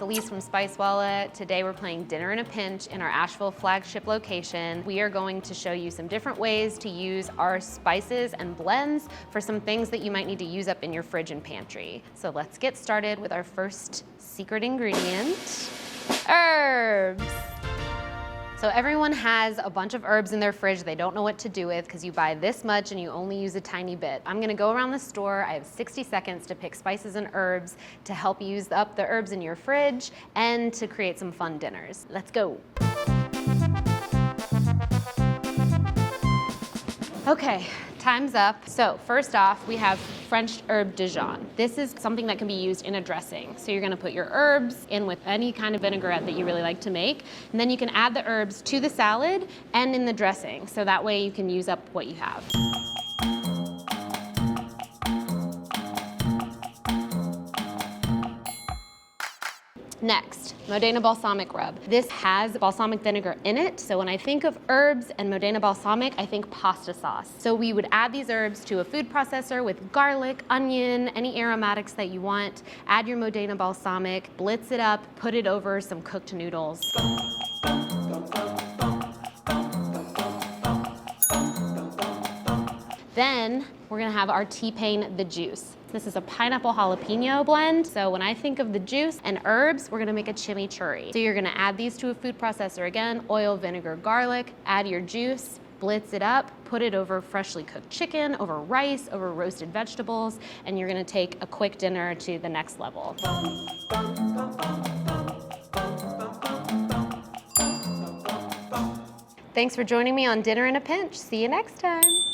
it's Alyse from Spicewalla. Today we're playing Dinner in a Pinch in our Asheville flagship location. We are going to show you some different ways to use our spices and blends for some things that you might need to use up in your fridge and pantry. So let's get started with our first secret ingredient, herbs. So everyone has a bunch of herbs in their fridge they don't know what to do with because you buy this much and you only use a tiny bit. I'm gonna go around the store. I have 60 seconds to pick spices and herbs to help use up the herbs in your fridge and to create some fun dinners. Let's go. Okay, time's up. So first off, we have French herb Dijon. This is something that can be used in a dressing. So you're gonna put your herbs in with any kind of vinaigrette that you really like to make, and then you can add the herbs to the salad and in the dressing. So that way you can use up what you have. Next, Modena Balsamic rub. This has balsamic vinegar in it, so when I think of herbs and Modena Balsamic, I think pasta sauce. So we would add these herbs to a food processor with garlic, onion, any aromatics that you want, add your Modena Balsamic, blitz it up, put it over some cooked noodles. Then we're gonna have our T-Pain the juice. This is a pineapple jalapeno blend. So when I think of the juice and herbs, we're gonna make a chimichurri. So you're gonna add these to a food processor again, oil, vinegar, garlic, add your juice, blitz it up, put it over freshly cooked chicken, over rice, over roasted vegetables, and you're gonna take a quick dinner to the next level. Thanks for joining me on Dinner in a Pinch. See you next time.